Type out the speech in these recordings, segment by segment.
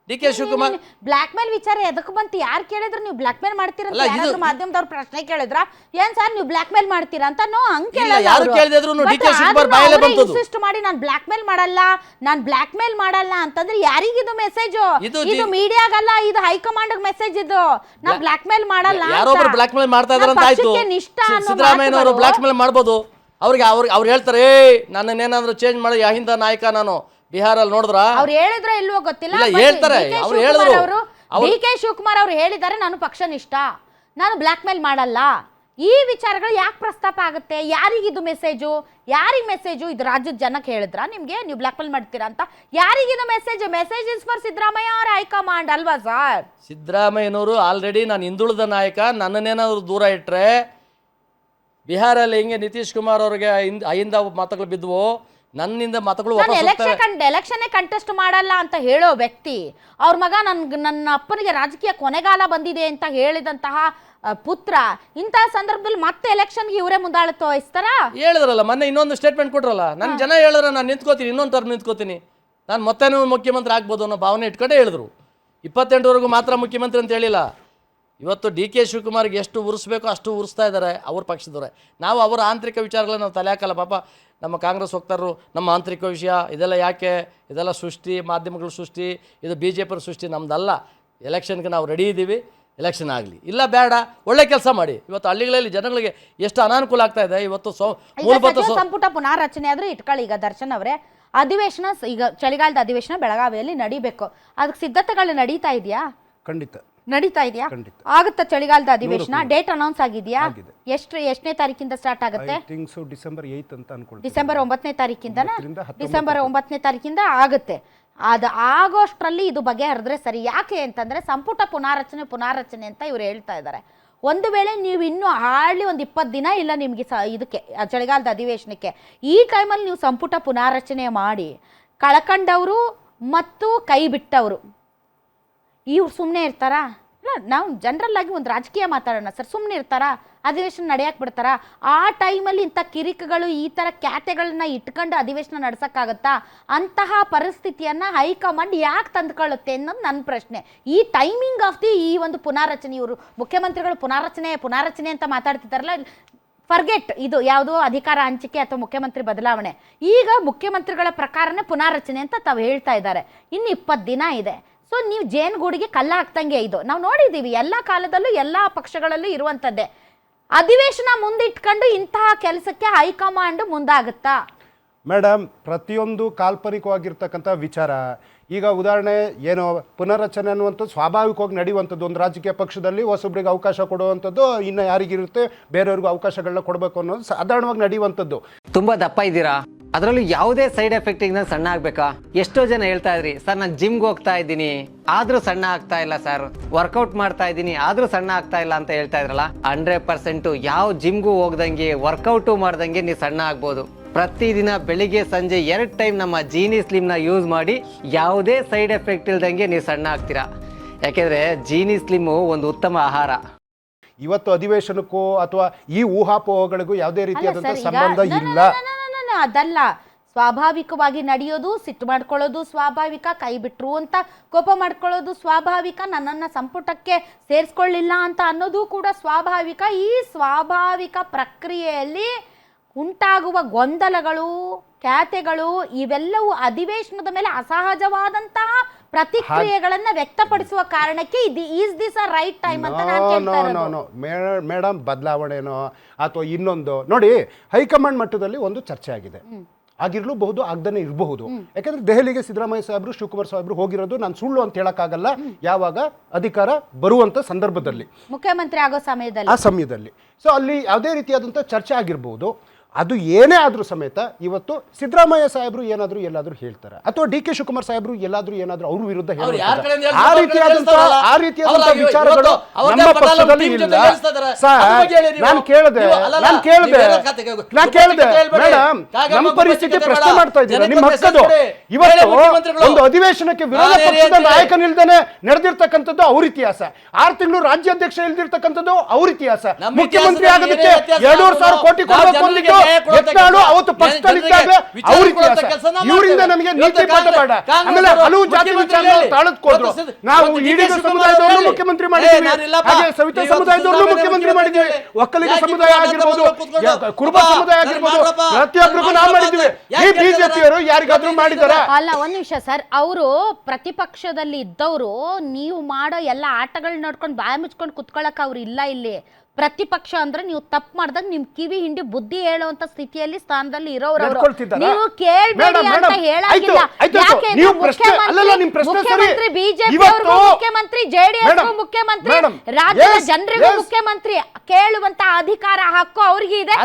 DK. Shivakumar black mail ವಿಚಾರ ಎದಕ್ಕೆ ಬಂತು? ಯಾರು ಕೇಳಿದ್ರು ನೀವು ಬ್ಲಾಕ್ ಮೇಲ್ ಮಾಡ್ತೀರಾ ಅಂತ ಯಾರಾದ್ರೂ ಮಾಧ್ಯಮದವ್ರು ಪ್ರಶ್ನೆ ಕೇಳಿದ್ರ ಏನ್ ಸರ್ ನೀವು ಬ್ಲಾಕ್ ಮೇಲ್ ಮಾಡ್ತೀರಾ ಅಂತ? ನೋ, ಹಂಗ್ ಇನ್ಸಿಸ್ಟ್ ಮಾಡಿ ನಾನು ಬ್ಲಾಕ್ ಮೇಲ್ ಮಾಡಲ್ಲ ಅಂತಂದ್ರೆ ಯಾರಿಗಿದು ಮೆಸೇಜ್? ಇದು ಮೀಡಿಯಾಗಲ್ಲ, ಇದು ಹೈಕಮಾಂಡ್ ಮೆಸೇಜ್. ಇದು ನಾ ಬ್ಲಾಕ್ ಮೇಲ್ ಮಾಡಲ್ಲ, ಯಾರೊಬ್ರು ಬ್ಲಾಕ್ ಮೇಲ್ ಮಾಡ್ತಾ ಇದಾರೆ ಅಂತ ಆಯ್ತು. ಸಿದ್ದರಾಮಯ್ಯನವರು ಬ್ಲಾಕ್ ಮೇಲ್ ಮಾಡ್ಬೋದು. ಅವ್ರು ಹೇಳ್ತಾರೆ ನನ್ನನ್ನೇನಾದ್ರೂ ಚೇಂಜ್ ಮಾಡಿ ಅಹಿಂದ ನಾಯಕ ನಾನು ಬಿಹಾರಲ್ಲಿ ನೋಡಿದ್ರ ಅವ್ರು ಹೇಳಿದ್ರ ಇಲ್ವೋ ಗೊತ್ತಿಲ್ಲ. ಹೇಳ್ತಾರೆ, ಅವ್ರು ಹೇಳಿದ್ರು. ಡಿ.ಕೆ. ಶಿವಕುಮಾರ್ ಅವ್ರು ಹೇಳಿದ್ದಾರೆ ನಾನು ಪಕ್ಷ ನಿಷ್ಠ, ನಾನು ಬ್ಲಾಕ್ ಮೇಲ್ ಮಾಡಲ್ಲ. ಈ ವಿಚಾರಗಳು ಯಾಕೆ ಪ್ರಸ್ತಾಪ ಆಗುತ್ತೆ? ಯಾರಿಗಿದು ಮೆಸೇಜು? ಇದು ರಾಜ್ಯದ ಜನಕ್ಕೆ ಹೇಳಿದ್ರ ನಿಮ್ಗೆ ನೀವು ಬ್ಲಾಕ್ ಮೇಲ್ ಮಾಡ್ತೀರಾ ಅಂತ? ಯಾರಿಗಿದು ಮೆಸೇಜ್ ಇಸ್ ಫಾರ್ ಸಿದ್ದರಾಮಯ್ಯ ಅವರ ಹೈಕಮಾಂಡ್ ಅಲ್ವಾ ಸರ್? ಸಿದ್ದರಾಮಯ್ಯನವರು ಆಲ್ರೆಡಿ ನಾನು ಹಿಂದುಳಿದ ನಾಯಕ, ನನ್ನನ್ನೇನಾದ್ರು ದೂರ ಇಟ್ರೆ ಬಿಹಾರಲ್ಲಿ ಹಿಂಗೆ ನಿತೀಶ್ ಕುಮಾರ್ ಅವ್ರಿಗೆ ಅಹಿಂದ ಮತಗಳು ಬಿದ್ವು, ನನ್ನಿಂದ ಮತಗಳು ಎಲೆಕ್ಷನ್ ಕಂಟೆಸ್ಟ್ ಮಾಡಲ್ಲ ಅಂತ ಹೇಳೋ ವ್ಯಕ್ತಿ ಅವ್ರ ಮಗ ನನ್ನ ಅಪ್ಪನಿಗೆ ರಾಜಕೀಯ ಕೊನೆಗಾಲ ಬಂದಿದೆ ಅಂತ ಹೇಳಿದಂತಹ ಪುತ್ರ ಇಂತಹ ಸಂದರ್ಭದಲ್ಲಿ ಮತ್ತೆ ಎಲೆಕ್ಷನ್ಗೆ ಇವರೇ ಮುಂದಾಳತ್ವ ವಹಿಸ್ತಾರ? ಹೇಳಿದ್ರಲ್ಲ ಮೊನ್ನೆ, ಇನ್ನೊಂದು ಸ್ಟೇಟ್ಮೆಂಟ್ ಕೊಟ್ರಲ್ಲ, ನನ್ನ ಜನ ಹೇಳಿದ್ರೆ ನಾನು ನಿಂತ್ಕೋತೀನಿ, ಇನ್ನೊಂದು ಟರ್ಮ್ ನಿಂತ್ಕೋತೀನಿ, ನಾನು ಮತ್ತೆ ಮುಖ್ಯಮಂತ್ರಿ ಆಗ್ಬೋದು ಅನ್ನೋ ಭಾವನೆ ಇಟ್ಕೊಂಡೇ ಹೇಳಿದ್ರು. 28ವರೆಗೂ ಮಾತ್ರ ಮುಖ್ಯಮಂತ್ರಿ ಅಂತ ಹೇಳಿಲ್ಲ. ಇವತ್ತು ಡಿ.ಕೆ. ಶಿವಕುಮಾರ್ಗೆ ಎಷ್ಟು ಉರಿಸ್ಬೇಕೋ ಅಷ್ಟು ಉರಿಸ್ತಾ ಇದ್ದಾರೆ ಅವ್ರ ಪಕ್ಷದವರೇ. ನಾವು ಅವರ ಆಂತರಿಕ ವಿಚಾರಗಳನ್ನ ನಾವು ತಲೆ ಹಾಕಲ್ಲ. ಪಾಪ ನಮ್ಮ ಕಾಂಗ್ರೆಸ್ ಹೋಗ್ತಾರು, ನಮ್ಮ ಆಂತರಿಕ ವಿಷಯ ಇದೆಲ್ಲ ಯಾಕೆ, ಇದೆಲ್ಲ ಸೃಷ್ಟಿ, ಮಾಧ್ಯಮಗಳ ಸೃಷ್ಟಿ, ಇದು BJP ಸೃಷ್ಟಿ, ನಮ್ದಲ್ಲ. ಎಲೆಕ್ಷನ್ಗೆ ನಾವು ರೆಡಿ ಇದ್ದೀವಿ, ಎಲೆಕ್ಷನ್ ಆಗಲಿ, ಇಲ್ಲ ಬೇಡ, ಒಳ್ಳೆ ಕೆಲಸ ಮಾಡಿ. ಇವತ್ತು ಹಳ್ಳಿಗಳಲ್ಲಿ ಜನಗಳಿಗೆ ಎಷ್ಟು ಅನಾನುಕೂಲ ಆಗ್ತಾ ಇದೆ. ಇವತ್ತು ಮೂಲಭೂತ ಸಂಪುಟ ಪುನಾರಚನೆ ಆದ್ರೂ ಇಟ್ಕೊಳ್ಳಿ. ಈಗ ದರ್ಶನ್ ಅವರೇ, ಅಧಿವೇಶನ ಈಗ ಚಳಿಗಾಲದ ಅಧಿವೇಶನ ಬೆಳಗಾವಿಯಲ್ಲಿ ನಡಿಬೇಕು, ಅದಕ್ಕೆ ಸಿದ್ಧತೆಗಳು ನಡೀತಾ ಇದೆಯಾ? ಖಂಡಿತ ನಡೀತಾ ಇದೆಯಾ? ಆಗುತ್ತಾ ಚಳಿಗಾಲದ ಅಧಿವೇಶನ? ಡೇಟ್ ಅನೌನ್ಸ್ ಆಗಿದೆಯಾ? ಎಷ್ಟನೇ ತಾರೀಕಿಂದ ಸ್ಟಾರ್ಟ್ ಆಗುತ್ತೆ? ಡಿಸೆಂಬರ್ 9ನೇ ತಾರೀಕಿಂದ ಡಿಸೆಂಬರ್ 9ನೇ ತಾರೀಕಿಂದ ಆಗುತ್ತೆ. ಅದು ಆಗೋಷ್ಟರಲ್ಲಿ ಇದು ಬಗೆಹರಿದ್ರೆ ಸರಿ. ಯಾಕೆ ಅಂತಂದ್ರೆ ಸಂಪುಟ ಪುನಾರಚನೆ ಅಂತ ಇವ್ರು ಹೇಳ್ತಾ ಇದ್ದಾರೆ. ಒಂದು ವೇಳೆ ನೀವು ಇನ್ನೂ ಹಾರ್ಡ್ಲಿ ಒಂದು 20 ದಿನ ಇಲ್ಲ ನಿಮಗೆ ಇದಕ್ಕೆ ಚಳಿಗಾಲದ ಅಧಿವೇಶನಕ್ಕೆ, ಈ ಟೈಮಲ್ಲಿ ನೀವು ಸಂಪುಟ ಪುನಾರಚನೆ ಮಾಡಿ ಕಳ್ಕೊಂಡವರು ಮತ್ತು ಕೈ ಬಿಟ್ಟವರು ಇವ್ರು ಸುಮ್ಮನೆ ಇರ್ತಾರಾ? ಇಲ್ಲ, ನಾವು ಜನರಲ್ ಆಗಿ ಒಂದು ರಾಜಕೀಯ ಮಾತಾಡೋಣ ಸರ್. ಸುಮ್ಮನೆ ಇರ್ತಾರಾ? ಅಧಿವೇಶನ ನಡೆಯಕ್ಕೆ ಬಿಡ್ತಾರಾ? ಆ ಟೈಮಲ್ಲಿ ಇಂಥ ಕಿರಿಕಗಳು, ಈ ಥರ ಕ್ಯಾತೆಗಳನ್ನ ಇಟ್ಕೊಂಡು ಅಧಿವೇಶನ ನಡೆಸೋಕ್ಕಾಗತ್ತಾ? ಅಂತಹ ಪರಿಸ್ಥಿತಿಯನ್ನು ಹೈಕಮಾಂಡ್ ಯಾಕೆ ತಂದುಕೊಳ್ಳುತ್ತೆ ಅನ್ನೋದು ನನ್ನ ಪ್ರಶ್ನೆ. ಈ ಟೈಮಿಂಗ್ ಆಫ್ ಈ ಒಂದು ಪುನಾರಚನೆ, ಇವರು ಮುಖ್ಯಮಂತ್ರಿಗಳು ಪುನಾರಚನೆ ಅಂತ ಮಾತಾಡ್ತಿದ್ದಾರಲ್ಲ, ಫರ್ಗೆಟ್ ಇದು ಯಾವುದೋ ಅಧಿಕಾರ ಹಂಚಿಕೆ ಅಥವಾ ಮುಖ್ಯಮಂತ್ರಿ ಬದಲಾವಣೆ. ಈಗ ಮುಖ್ಯಮಂತ್ರಿಗಳ ಪ್ರಕಾರನೇ ಪುನಾರಚನೆ ಅಂತ ತಾವು ಹೇಳ್ತಾ ಇದ್ದಾರೆ. ಇನ್ನು 20 ದಿನ ಇದೆ. ಸೊ ನೀವು ಜೇನುಗೂಡಿಗೆ ಕಲ್ಲ ಹಾಕ್ತಂಗೆ. ಇದು ನಾವು ನೋಡಿದ್ದೀವಿ ಎಲ್ಲ ಕಾಲದಲ್ಲೂ ಎಲ್ಲ ಪಕ್ಷಗಳಲ್ಲೂ ಇರುವಂಥದ್ದೇ. ಅಧಿವೇಶನ ಮುಂದಿಟ್ಕೊಂಡು ಇಂತಹ ಕೆಲಸಕ್ಕೆ ಹೈಕಮಾಂಡ್ ಮುಂದಾಗುತ್ತಾ? ಮೇಡಮ್, ಪ್ರತಿಯೊಂದು ಕಾಲ್ಪನಿಕವಾಗಿರ್ತಕ್ಕಂಥ ವಿಚಾರ. ಈಗ ಉದಾಹರಣೆ ಏನು, ಪುನರ್ರಚನೆ ಅನ್ನುವಂಥದ್ದು ಸ್ವಾಭಾವಿಕವಾಗಿ ನಡೆಯುವಂಥದ್ದು. ಒಂದು ರಾಜಕೀಯ ಪಕ್ಷದಲ್ಲಿ ಹೊಸೊಬ್ಬರಿಗೆ ಅವಕಾಶ ಕೊಡುವಂಥದ್ದು, ಇನ್ನು ಯಾರಿಗಿರುತ್ತೆ ಬೇರೆಯವ್ರಿಗೂ ಅವಕಾಶಗಳನ್ನ ಕೊಡಬೇಕು ಅನ್ನೋದು ಸಾಧಾರಣವಾಗಿ ನಡೆಯುವಂಥದ್ದು. ತುಂಬ ದಪ್ಪ ಇದ್ದೀರಾ, ಅದರಲ್ಲೂ ಯಾವುದೇ ಸೈಡ್ ಎಫೆಕ್ಟ್ ಇಂದ ಸಣ್ಣ ಆಗ್ಬೇಕಾ? ಎಷ್ಟೋ ಜನ ಹೇಳ್ತಾ ಇದ್ರಿ ಸರ್, ನಾನು ಜಿಮ್ಗೆ ಹೋಗ್ತಾ ಇದ್ದೀನಿ ಆದ್ರೂ ಸಣ್ಣ ಆಗ್ತಾ ಇಲ್ಲ ಸರ್, ವರ್ಕೌಟ್ ಮಾಡ್ತಾ ಇದ್ದೀನಿ ಆದ್ರೂ ಸಣ್ಣ ಆಗ್ತಾ ಇಲ್ಲ ಅಂತ ಹೇಳ್ತಾ ಇದ್ರಲ್ಲ. 100% ಯಾವ ಜಿಮ್ಗೂ ಹೋಗ್ದಂಗೆ ವರ್ಕೌಟು ಮಾಡ್ದಂಗೆ ನೀವು ಸಣ್ಣ ಆಗ್ಬೋದು. ಪ್ರತಿದಿನ ಬೆಳಿಗ್ಗೆ ಸಂಜೆ 2 ಟೈಮ್ ನಮ್ಮ ಜೀನಿ ಸ್ಲಿಮ್ನ ಯೂಸ್ ಮಾಡಿ ಯಾವುದೇ ಸೈಡ್ ಎಫೆಕ್ಟ್ ಇಲ್ದಂಗೆ ನೀವು ಸಣ್ಣ ಆಗ್ತೀರಾ. ಯಾಕೆಂದ್ರೆ ಜೀನಿ ಸ್ಲಿಮ್ ಒಂದು ಉತ್ತಮ ಆಹಾರ. ಇವತ್ತು ಅಧಿವೇಶನಕ್ಕೂ ಅಥವಾ ಈ ಊಹಾಪೋಹಗಳಿಗೂ ಯಾವುದೇ ರೀತಿಯಾದಂಥ ಸಂಬಂಧ ಇಲ್ಲ. ಅದಲ್ಲ, ಸ್ವಾಭಾವಿಕವಾಗಿ ನಡೆಯೋದು, ಸಿಟ್ಟು ಮಾಡ್ಕೊಳ್ಳೋದು ಸ್ವಾಭಾವಿಕ, ಕೈ ಬಿಟ್ರು ಅಂತ ಕೋಪ ಮಾಡ್ಕೊಳ್ಳೋದು ಸ್ವಾಭಾವಿಕ, ನನ್ನನ್ನು ಸಂಪುಟಕ್ಕೆ ಸೇರಿಸ್ಕೊಳ್ಳಿಲ್ಲ ಅಂತ ಅನ್ನೋದು ಕೂಡ ಸ್ವಾಭಾವಿಕ. ಈ ಸ್ವಾಭಾವಿಕ ಪ್ರಕ್ರಿಯೆಯಲ್ಲಿ ಉಂಟಾಗುವ ಗೊಂದಲಗಳು, ಖ್ಯಾತೆಗಳು ಇವೆಲ್ಲವೂ ಅಧಿವೇಶನದ ಮೇಲೆ ಅಸಹಜವಾದಂತಹ ಪ್ರತಿಕ್ರಿಯೆಗಳನ್ನ ವ್ಯಕ್ತಪಡಿಸುವ ಕಾರಣಕ್ಕೆ is this a right time ಅಂತ ನಾನು ಹೇಳ್ತಾ ಇರೋದು. ಮೇಡಮ್, ಬದಲಾವಣೆನೋ ಅಥವಾ ಇನ್ನೊಂದು ನೋಡಿ, ಹೈಕಮಾಂಡ್ ಮಟ್ಟದಲ್ಲಿ ಒಂದು ಚರ್ಚೆ ಆಗಿದೆ. ಆಗಿರ್ಲೂಬಹುದು, ಆಗದೇ ಇರಬಹುದು. ಯಾಕಂದ್ರೆ ದೆಹಲಿಗೆ ಸಿದ್ದರಾಮಯ್ಯ ಸಾಹೇಬರು, ಶಿವಕುಮಾರ್ ಸಾಹೇಬರು ಹೋಗಿರೋದು ನಾನು ಸುಳ್ಳು ಅಂತ ಹೇಳಕ್ಕಾಗಲ್ಲ. ಯಾವಾಗ ಅಧಿಕಾರ ಬರುವಂತ ಸಂದರ್ಭದಲ್ಲಿ, ಮುಖ್ಯಮಂತ್ರಿ ಆಗೋ ಸಮಯದಲ್ಲಿ, ಆ ಸಮಯದಲ್ಲಿ ಸೊ ಅಲ್ಲಿ ಯಾವುದೇ ರೀತಿಯಾದಂಥ ಚರ್ಚೆ ಆಗಿರ್ಬಹುದು. ಅದು ಏನೇ ಆದ್ರೂ ಸಮೇತ ಇವತ್ತು ಸಿದ್ದರಾಮಯ್ಯ ಸಾಹೇಬರು ಏನಾದ್ರು ಎಲ್ಲಾದ್ರೂ ಹೇಳ್ತಾರೆ, ಅಥವಾ ಡಿ.ಕೆ. ಶಿವಕುಮಾರ್ ಸಾಹೇಬರು ಎಲ್ಲಾದ್ರೂ ಏನಾದ್ರೂ ಅವ್ರ ವಿರುದ್ಧ ಹೇಳ್ತಾರೆ. ಆ ರೀತಿಯಾದಂತಹ ವಿಚಾರಗಳು ನಮ್ಮ ಪಕ್ಷದಲ್ಲಿ ಇಲ್ಲ. ನಾನು ಕೇಳಿದೆ ಮೇಡಮ್, ನಮ್ಮ ಪರಿಸ್ಥಿತಿ ಪ್ರಶ್ನೆ ಮಾಡ್ತಾ ಇದ್ದೀರಾ? ನಿಮ್ಮ ಹಕ್ಕದು. ಇವತ್ತು ಒಂದು ಅಧಿವೇಶನಕ್ಕೆ ವಿರೋಧ ಪಕ್ಷದ ನಾಯಕನಿಲ್ದೇನೆ ನಡೆದಿರ್ತಕ್ಕಂಥದ್ದು ಅವ್ರ ಇತಿಹಾಸ. 6 ತಿಂಗಳು ರಾಜ್ಯಾಧ್ಯಕ್ಷ ಇಲ್ದಿರ್ತಕ್ಕಂಥದ್ದು ಅವ್ರ ಇತಿಹಾಸ. ಮುಖ್ಯಮಂತ್ರಿ ಆಗೋದಕ್ಕೆ 2,500 ಕೋಟಿ ಕೊಡಬೇಕು ಅಂದಿದ್ದು ಯತ್ನಾಳು ಅವತ್ತು ಪಕ್ಷದಲ್ಲಿ ಇದ್ದಾಗಲೇ ಅವ್ರ ಇತಿಹಾಸ. ಇವರಿಂದ ನಮಗೆ ನೀತಿ ಪಾಠ ಬೇಡ. ಆಮೇಲೆ ಹಲವು ಜಾತಿ ವಿಚಾರ ತಾಳದ್ಕೋದ್ರು. ನಾವು ಈಡಿಗ ಸಮುದಾಯದವ್ರನ್ನು ಮುಖ್ಯಮಂತ್ರಿ ಮಾಡಿದ್ವಿ, ಹಾಗೆ ಸವಿತಾ ಸಮುದಾಯದವ್ರನ್ನು ಮುಖ್ಯಮಂತ್ರಿ ಮಾಡಿದ್ವಿ, ಒಕ್ಕಲಿಗ ಸಮುದಾಯ ಆಗಿರ್ಬೋದು, ಕುರುಬ ಸಮುದಾಯ ಆಗಿರ್ಬೋದು, ಪ್ರತಿಯೊಬ್ಬರಿಗೂ ನಾವು ಮಾಡಿದ್ವಿ. ಈ ಬಿಜೆಪಿಯವರು ಯಾರಿಗಾದ್ರೂ ಮಾಡಿದಾರ? ಅಲ್ಲ, ಒಂದ್ ನಿಮಿಷ ಸರ್, ಅವರು ಪ್ರತಿಪಕ್ಷದಲ್ಲಿ ಇದ್ದವರು ನೀವು ಮಾಡೋ ಎಲ್ಲ ಆಟಗಳನ್ನ ನೋಡ್ಕೊಂಡು ಬಾಯಿ ಮುಚ್ಕೊಂಡು ಕುತ್ಕೊಳಕ್ ಅವ್ರು ಇಲ್ಲ. ಇಲ್ಲಿ ಪ್ರತಿಪಕ್ಷ ಅಂದ್ರೆ ನೀವು ತಪ್ಪು ಮಾಡಿದಾಗ ನಿಮ್ ಕಿವಿ ಹಿಂಡಿ ಬುದ್ಧಿ ಹೇಳುವಂತ ಸ್ಥಿತಿಯಲ್ಲಿ ಸ್ಥಾನದಲ್ಲಿ ಇರೋರು. ನೀವು ಕೇಳ್ಬೇಡಿ ಅಂತ ಹೇಳಾಗಿಲ್ಲ. ಯಾಕೆಂದ್ರೆ ಮುಖ್ಯಮಂತ್ರಿ ಬಿಜೆಪಿ ಅವ್ರಿಗೂ ಮುಖ್ಯಮಂತ್ರಿ, ಜೆಡಿಎಸ್ ಮುಖ್ಯಮಂತ್ರಿ, ರಾಜ್ಯದ ಜನರಿಗೂ ಮುಖ್ಯಮಂತ್ರಿ ಕೇಳುವಂತ ಅಧಿಕಾರ ಹಕ್ಕು ಅವ್ರಿಗೆ ಇದೆ.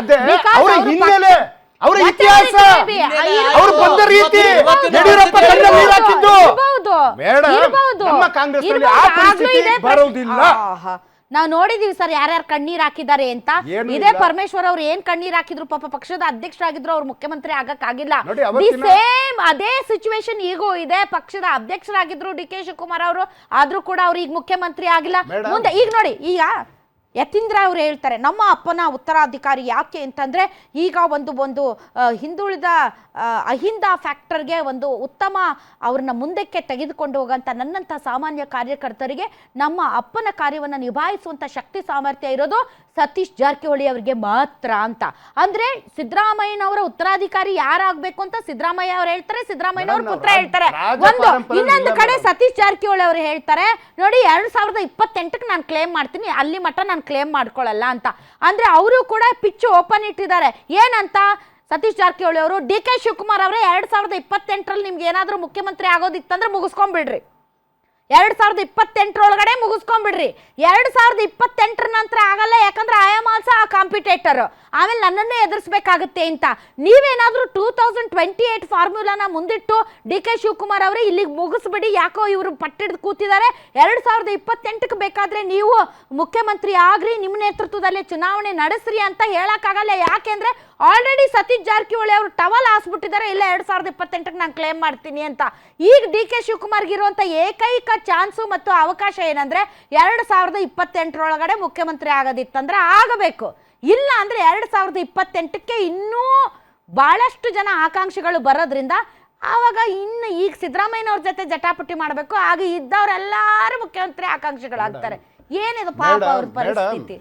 ಅವರ ಇತಿಹಾಸ, ಅವರು ಬಂದ ರೀತಿ, ಯಡಿಯೂರಪ್ಪ ಕಣ್ಣ ನೀರು ಹಾಕಿದ್ದು. ನಮ್ಮ ಕಾಂಗ್ರೆಸ್ ಆ ಪರಿಸ್ಥಿತಿ ಬರೋದಿಲ್ಲ. ನಾವು ನೋಡಿದೀವಿ ಸರ್ ಯಾರ್ಯಾರು ಕಣ್ಣೀರ್ ಹಾಕಿದ್ದಾರೆ ಅಂತ. ಇದೇ ಪರಮೇಶ್ವರ್ ಅವ್ರು ಏನ್ ಕಣ್ಣೀರ್ ಹಾಕಿದ್ರು, ಪಾಪ ಪಕ್ಷದ ಅಧ್ಯಕ್ಷರಾಗಿದ್ರು, ಅವ್ರು ಮುಖ್ಯಮಂತ್ರಿ ಆಗಕ್ ಆಗಿಲ್ಲ. ಸೇಮ್ ಅದೇ ಸಿಚುವೇಶನ್ ಈಗೂ ಇದೆ. ಪಕ್ಷದ ಅಧ್ಯಕ್ಷರಾಗಿದ್ರು ಡಿ ಕೆ ಶಿವಕುಮಾರ್ ಅವರು, ಆದ್ರೂ ಕೂಡ ಅವ್ರು ಈಗ ಮುಖ್ಯಮಂತ್ರಿ ಆಗಿಲ್ಲ. ಮುಂದೆ ಈಗ ನೋಡಿ, ಈಗ ಯತೀಂದ್ರ ಅವ್ರು ಹೇಳ್ತಾರೆ ನಮ್ಮ ಅಪ್ಪನ ಉತ್ತರಾಧಿಕಾರಿ ಯಾಕೆ ಅಂತಂದ್ರೆ ಈಗ ಒಂದು ಹಿಂದುಳಿದ ಅಹಿಂದ ಫ್ಯಾಕ್ಟರ್ಗೆ ಒಂದು ಉತ್ತಮ ಅವ್ರನ್ನ ಮುಂದಕ್ಕೆ ತೆಗೆದುಕೊಂಡು ಹೋಗಂತ ನನ್ನಂಥ ಸಾಮಾನ್ಯ ಕಾರ್ಯಕರ್ತರಿಗೆ ನಮ್ಮ ಅಪ್ಪನ ಕಾರ್ಯವನ್ನು ನಿಭಾಯಿಸುವಂಥ ಶಕ್ತಿ ಸಾಮರ್ಥ್ಯ ಇರೋದು ಸತೀಶ್ ಜಾರಕಿಹೊಳಿ ಅವರಿಗೆ ಮಾತ್ರ ಅಂತ. ಅಂದ್ರೆ ಸಿದ್ದರಾಮಯ್ಯನವರ ಉತ್ತರಾಧಿಕಾರಿ ಯಾರಾಗಬೇಕು ಅಂತ ಸಿದ್ದರಾಮಯ್ಯ ಅವ್ರು ಹೇಳ್ತಾರೆ, ಸಿದ್ದರಾಮಯ್ಯನವ್ರ ಪುತ್ರ ಹೇಳ್ತಾರೆ. ಇನ್ನೊಂದು ಕಡೆ ಸತೀಶ್ ಜಾರಕಿಹೊಳಿ ಅವರು ಹೇಳ್ತಾರೆ ನೋಡಿ 2028ಕ್ಕೆ ನಾನು ಕ್ಲೇಮ್ ಮಾಡ್ತೀನಿ, ಅಲ್ಲಿ ಮಟ್ಟ ನಾನು ಕ್ಲೇಮ್ ಮಾಡ್ಕೊಳ್ಳಲ್ಲ ಅಂತ. ಅಂದ್ರೆ ಅವರು ಕೂಡ ಪಿಚ್ ಓಪನ್ ಇಟ್ಟಿದ್ದಾರೆ. ಏನಂತ ಸತೀಶ್ ಜಾರಕಿಹೊಳಿ ಅವರು, ಡಿ ಕೆ ಶಿವಕುಮಾರ್ ಅವರೇ 2028ರಲ್ಲಿ ನಿಮ್ಗೆ ಏನಾದ್ರೂ ಮುಖ್ಯಮಂತ್ರಿ ಆಗೋದಿತ್ತಂದ್ರೆ ಮುಗಿಸ್ಕೊಂಡ್ಬಿಡ್ರಿ, 2028 ಮುಗಿಸ್ಕೊಂಡ್ಬಿಡ್ರಿ. 2028 ನಂತರ ಆಗಲ್ಲ, ಯಾಕಂದ್ರೆ ಐ ಆಮ್ ಆಲ್ಸೋ ಆ ಕಾಂಪಿಟೇಟರ್, ಆಮೇಲೆ ನನ್ನನ್ನೇ ಎದುರಿಸಬೇಕಾಗುತ್ತೆ ಅಂತ. ನೀವೇನಾದ್ರೂ 2028 ಫಾರ್ಮುಲಾನ ಮುಂದಿಟ್ಟು ಡಿ ಕೆ ಶಿವಕುಮಾರ್ ಅವರೇ ಇಲ್ಲಿಗೆ ಮುಗಿಸ್ಬಿಡಿ, ಯಾಕೋ ಇವರು ಪಟ್ಟಿಡ್ದು ಕೂತಿದ್ದಾರೆ, 2028ಕ್ಕೆ ಬೇಕಾದ್ರೆ ನೀವು ಮುಖ್ಯಮಂತ್ರಿ ಆಗ್ರಿ, ನಿಮ್ಮ ನೇತೃತ್ವದಲ್ಲಿ ಚುನಾವಣೆ ನಡೆಸ್ರಿ ಅಂತ ಹೇಳಕ್ಕಾಗಲ್ಲ. ಯಾಕೆಂದ್ರೆ ಆಲ್ರೆಡಿ ಸತೀಶ್ ಜಾರಕಿಹೊಳಿ ಅವರು ಟವಲ್ ಹಾಸ್ಬಿಟ್ಟಿದ್ದಾರೆ, ಇಲ್ಲ 2028ಕ್ಕೆ ನಾನು ಕ್ಲೇಮ್ ಮಾಡ್ತೀನಿ ಅಂತ. ಈಗ ಡಿ ಕೆ ಶಿವಕುಮಾರ್ಗೆ ಇರುವಂತ ಏಕೈಕ ಚಾನ್ಸು ಮತ್ತು ಅವಕಾಶ ಏನಂದ್ರೆ 2028 ಮುಖ್ಯಮಂತ್ರಿ ಆಗೋದಿತ್ತಂದ್ರೆ ಆಗಬೇಕು, ಇಲ್ಲ ಅಂದ್ರೆ 2028ಕ್ಕೆ ಇನ್ನೂ ಬಹಳಷ್ಟು ಜನ ಆಕಾಂಕ್ಷಿಗಳು ಬರೋದ್ರಿಂದ ಆವಾಗ ಇನ್ನು ಈಗ ಸಿದ್ದರಾಮಯ್ಯನವ್ರ ಜೊತೆ ಜಟಾಪಟಿ ಮಾಡಬೇಕು, ಆಗ ಇದ್ದವರೆಲ್ಲರೂ ಮುಖ್ಯಮಂತ್ರಿ ಆಕಾಂಕ್ಷಿಗಳಾಗ್ತಾರೆ. ಏನಿದು ಪಾಪ ಅವ್ರ ಪರಿಸ್ಥಿತಿ.